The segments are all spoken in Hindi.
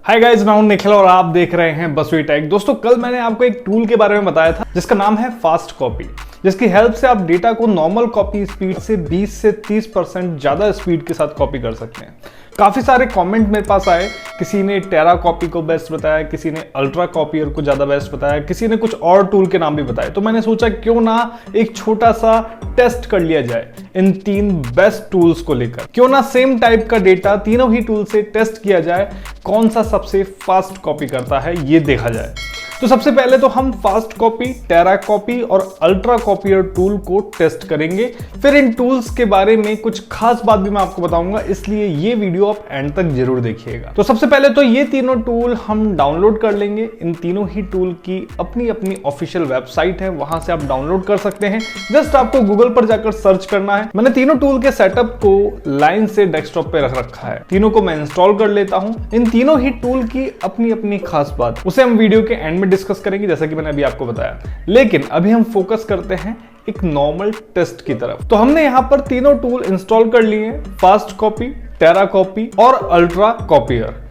हाय गाइस, मैं हूं निखिल और आप देख रहे हैं बसवी टेक। दोस्तों, कल मैंने आपको एक टूल के बारे में बताया था जिसका नाम है फास्ट कॉपी, जिसकी हेल्प से आप डेटा को नॉर्मल कॉपी स्पीड से 20 से 30% ज्यादा स्पीड के साथ कॉपी कर सकते हैं। काफी सारे कमेंट मेरे पास आए, किसी ने टेरा कॉपी को बेस्ट बताया, किसी ने अल्ट्रा कॉपियर को ज्यादा बेस्ट बताया, किसी ने कुछ और टूल के नाम भी बताए। तो मैंने सोचा क्यों ना एक छोटा सा टेस्ट कर लिया जाए इन तीन बेस्ट टूल्स को लेकर। क्यों ना सेम टाइप का डेटा तीनों ही टूल से टेस्ट किया जाए, कौन सा सबसे फास्ट कॉपी करता है ये देखा जाए। तो सबसे पहले तो हम फास्ट कॉपी, टेरा कॉपी और अल्ट्रा कॉपियर टूल को टेस्ट करेंगे। फिर इन टूल्स के बारे में कुछ खास बात भी मैं आपको बताऊंगा, इसलिए ये वीडियो आप एंड तक जरूर देखिएगा। तो सबसे पहले तो ये तीनों टूल हम डाउनलोड कर लेंगे। इन तीनों ही टूल की अपनी अपनी ऑफिशियल वेबसाइट है, वहां से आप डाउनलोड कर सकते हैं। जस्ट आपको गूगल पर जाकर सर्च करना है। मैंने तीनों टूल के सेटअप को लाइन से डेस्कटॉप पे रख रखा है। तीनों को मैं इंस्टॉल कर लेता हूं। इन तीनों ही टूल की अपनी अपनी खास बात, उसे हम वीडियो के एंड में डिस्कस करेंगे, जैसा कि मैंने अभी आपको बताया। लेकिन अभी हम फोकस करते हैं एक नॉर्मल टेस्ट की तरफ। तो हमने यहां पर तीनों टूल इंस्टॉल कर लिए हैं, फास्ट कॉपी, टेरा कॉपी और अल्ट्रा कॉपियर।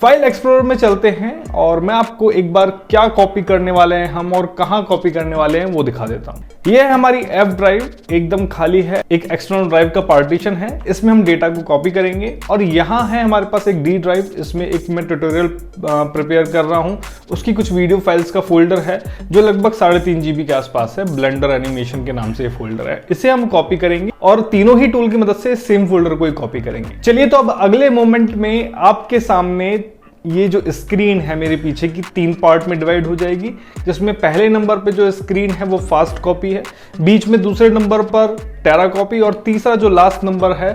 फाइल एक्सप्लोरर में चलते हैं और मैं आपको एक बार क्या कॉपी करने वाले हैं हम और कहां कॉपी करने वाले हैं वो दिखा देता हूं। ये है हमारी एफ ड्राइव, एकदम खाली है। एक एक्सटर्नल ड्राइव का पार्टीशन है, इसमें हम डेटा को कॉपी करेंगे। और यहाँ है हमारे पास एक डी ड्राइव, इसमें एक मैं ट्यूटोरियल प्रिपेयर कर रहा हूँ, उसकी कुछ वीडियो फाइल्स का फोल्डर है जो लगभग 3.5 GB के आसपास है। ब्लेंडर एनिमेशन के नाम से ये फोल्डर है, इसे हम कॉपी करेंगे और तीनों ही टूल की मदद से सेम फोल्डर को ही कॉपी करेंगे। चलिए, तो अब अगले मोमेंट में आपके सामने ये जो स्क्रीन है मेरे पीछे की 3 पार्ट में डिवाइड हो जाएगी, जिसमें पहले नंबर पे जो स्क्रीन है वो फास्ट कॉपी है, बीच में दूसरे नंबर पर टेरा कॉपी और तीसरा जो लास्ट नंबर है,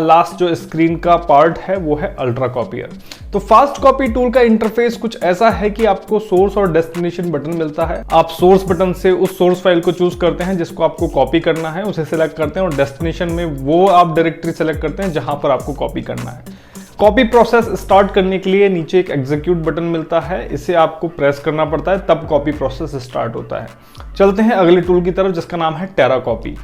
लास्ट जो स्क्रीन का पार्ट है वो है अल्ट्रा कॉपियर। तो फास्ट कॉपी टूल का इंटरफेस कुछ ऐसा है कि आपको सोर्स और डेस्टिनेशन बटन मिलता है। आप सोर्स बटन से उस सोर्स फाइल को चूज करते हैं जिसको आपको कॉपी करना है, उसे सिलेक्ट करते हैं और डेस्टिनेशन में वो आप डायरेक्टरी सेलेक्ट करते हैं जहां पर आपको कॉपी करना है। कॉपी प्रोसेस स्टार्ट करने के लिए नीचे एक एग्जीक्यूट बटन मिलता है, इसे आपको प्रेस करना पड़ता है, तब कॉपी प्रोसेस स्टार्ट होता है। चलते हैं अगले टूल की तरफ जिसका नाम है टेरा कॉपी।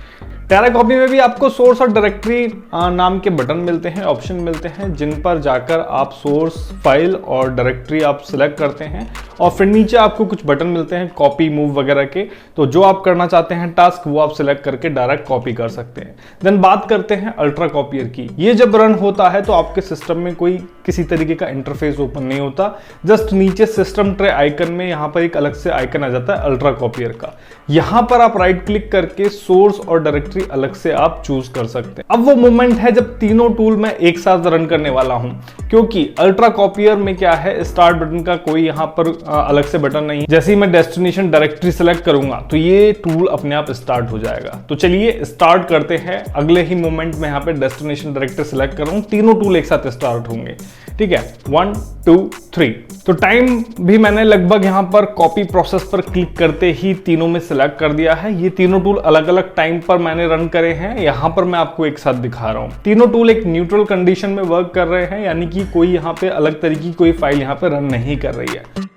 टेरा कॉपी में भी आपको सोर्स और डायरेक्टरी नाम के बटन मिलते हैं, ऑप्शन मिलते हैं, जिन पर जाकर आप सोर्स फाइल और डायरेक्टरी आप सिलेक्ट करते हैं और फिर नीचे आपको कुछ बटन मिलते हैं कॉपी, मूव वगैरह के। तो जो आप करना चाहते हैं टास्क वो आप सिलेक्ट करके डायरेक्ट कॉपी कर सकते हैं। देन बात करते हैं अल्ट्रा कॉपियर की। ये जब रन होता है तो आपके सिस्टम में कोई किसी तरीके का इंटरफेस ओपन नहीं होता, जस्ट नीचे सिस्टम ट्रे आइकन में यहाँ पर एक अलग से आइकन आ जाता है अल्ट्रा कॉपियर का। यहाँ पर आप राइट क्लिक करके सोर्स और डायरेक्टरी अलग से आप चूज कर सकते हैं। अब वो मोमेंट है जब तीनों टूल मैं एक साथ रन करने वाला हूं, क्योंकि अल्ट्रा कॉपियर में क्या है, स्टार्ट बटन का कोई यहां पर अलग से बटन नहीं है। जैसे ही मैं डेस्टिनेशन डायरेक्टरी सेलेक्ट करूंगा तो ये टूल अपने आप स्टार्ट हो जाएगा। तो चलिए स्टार्ट करते हैं। अगले ही मोमेंट में यहां पे डेस्टिनेशन डायरेक्टरी सेलेक्ट कर रहा हूं, तीनों टूल एक साथ स्टार्ट होंगे। ठीक है, 1 2 3। तो टाइम भी मैंने लगभग यहां पर कॉपी प्रोसेस पर क्लिक करते ही तीनों में सिलेक्ट कर दिया है। ये तीनों टूल अलग अलग टाइम पर मैंने रन करे हैं, यहां पर मैं आपको एक साथ दिखा रहा हूं। तीनों टूल एक न्यूट्रल कंडीशन में वर्क कर रहे हैं, यानी कि कोई यहां पे अलग तरीके की कोई फाइल यहां पे रन नहीं कर रही है।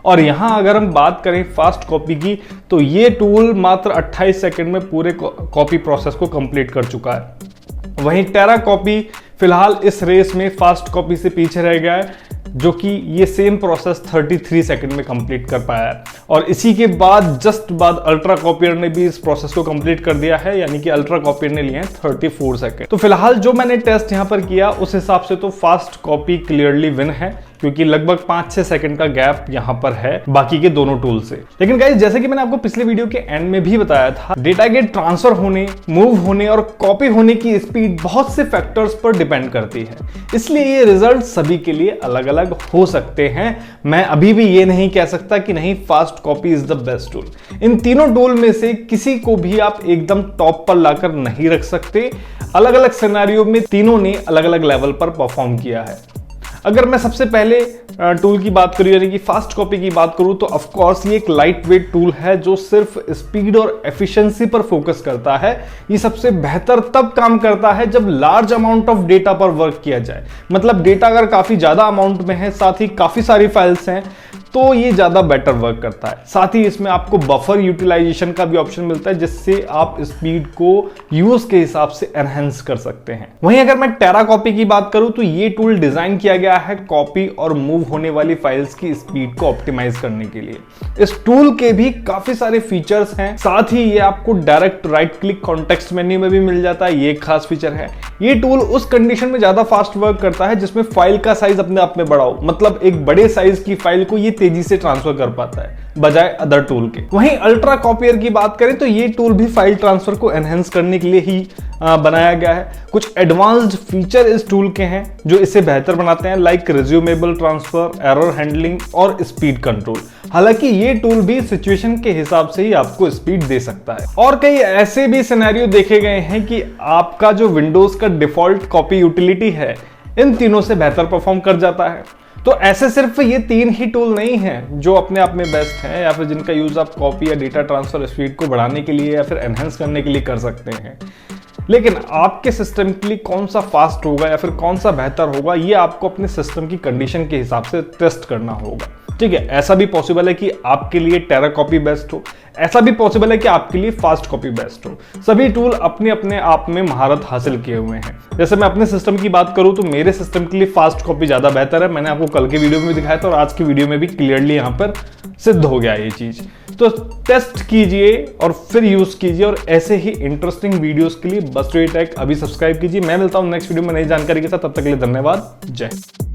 और यहां अगर हम बात करें फास्ट कॉपी की, तो ये टूल मात्र 28 सेकंड में पूरे कॉपी प्रोसेस को कंप्लीट कर चुका है। वहीं टेरा कॉपी फिलहाल इस रेस में फास्ट कॉपी से पीछे रह गया है, जो कि ये सेम प्रोसेस 33 सेकंड में कंप्लीट कर पाया है। और इसी के बाद जस्ट बाद अल्ट्रा कॉपियर ने भी इस प्रोसेस को कंप्लीट कर दिया है, यानी कि अल्ट्रा कॉपियर ने लिए हैं 34 सेकंड। तो फिलहाल जो मैंने टेस्ट यहां पर किया उस हिसाब से तो फास्ट कॉपी क्लियरली विन है, क्योंकि लगभग 5-6 सेकंड का गैप यहां पर है बाकी के दोनों टूल से। लेकिन गाइस, जैसे कि मैंने आपको पिछले वीडियो के एंड में भी बताया था, डेटा के ट्रांसफर होने, मूव होने और कॉपी होने की स्पीड बहुत से फैक्टर्स पर डिपेंड करती है, इसलिए ये रिजल्ट सभी के लिए अलग अलग हो सकते हैं। मैं अभी भी ये नहीं कह सकता कि नहीं fast copy is the best tool. इन तीनों टूल में से किसी को भी आप एकदम टॉप पर लाकर नहीं रख सकते। अलग अलग सिनेरियो में तीनों ने अलग अलग लेवल पर परफॉर्म किया है। अगर मैं सबसे पहले टूल की बात करूं यानी कि फास्ट कॉपी की बात करूं तो ऑफ कोर्स ये एक लाइट वेट टूल है जो सिर्फ स्पीड और एफिशिएंसी पर फोकस करता है। ये सबसे बेहतर तब काम करता है जब लार्ज अमाउंट ऑफ डेटा पर वर्क किया जाए। मतलब डेटा अगर काफी ज्यादा अमाउंट में है, साथ ही काफी सारी फाइल्स हैं, तो ये ज्यादा बेटर वर्क करता है। साथ ही इसमें आपको बफर यूटिलाइजेशन का भी ऑप्शन मिलता है जिससे आप स्पीड को यूज के हिसाब से एनहेंस कर सकते हैं। वहीं अगर मैं टेरा कॉपी की बात करूं तो ये टूल डिजाइन किया गया है कॉपी और मूव होने वाली फाइल्स की स्पीड को ऑप्टिमाइज करने के लिए। इस टूल के भी काफी सारे फीचर्स हैं, साथ ही ये आपको direct right click context menu में भी मिल जाता है, ये एक खास फीचर है। ये टूल उस कंडीशन में ज्यादा फास्ट वर्क करता है जिसमें फाइल का साइज अपने आप में बड़ा हो, मतलब एक बड़े साइज की फाइल को ये तेजी से ट्रांसफर कर पाता है बजाय अदर टूल के। वहीं अल्ट्रा कॉपियर की बात करें तो ये टूल भी फाइल ट्रांसफर को एनहेंस करने के लिए ही बनाया गया है। कुछ एडवांस्ड फीचर इस टूल के हैं जो इसे बेहतर बनाते हैं, लाइक रिज्यूमेबल ट्रांसफर, एरर हैंडलिंग और स्पीड कंट्रोल। हालांकि ये टूल भी सिचुएशन के हिसाब से ही आपको स्पीड दे सकता है। और कई ऐसे भी सिनेरियो देखे गए हैं कि आपका जो विंडोज का डिफॉल्ट कॉपी यूटिलिटी है इन तीनों से बेहतर परफॉर्म कर जाता है। तो ऐसे सिर्फ ये 3 ही टूल नहीं हैं जो अपने आप में बेस्ट हैं या फिर जिनका यूज आप कॉपी या डेटा ट्रांसफर स्पीड को बढ़ाने के लिए या फिर एनहेंस करने के लिए कर सकते हैं। लेकिन आपके सिस्टम के लिए कौन सा फास्ट होगा या फिर कौन सा बेहतर होगा, ये आपको अपने सिस्टम की कंडीशन के हिसाब से टेस्ट करना होगा। ठीक है, ऐसा भी पॉसिबल है कि आपके लिए टेरा कॉपी बेस्ट हो, ऐसा भी पॉसिबल है कि आपके लिए फास्ट कॉपी बेस्ट हो। सभी टूल अपने अपने आप में महारत हासिल किए हुए हैं। जैसे मैं अपने सिस्टम की बात करूं तो मेरे सिस्टम के लिए फास्ट कॉपी ज्यादा बेहतर है। मैंने आपको कल के वीडियो में भी दिखाया था और आज की वीडियो में भी क्लियरली यहां पर सिद्ध हो गया ये चीज। तो टेस्ट कीजिए और फिर यूज कीजिए, और ऐसे ही इंटरेस्टिंग वीडियोस के लिए बसवे टेक अभी सब्सक्राइब कीजिए। मैं मिलता हूं नेक्स्ट वीडियो में नई जानकारी के साथ, तब तक के लिए धन्यवाद। जय हिंद।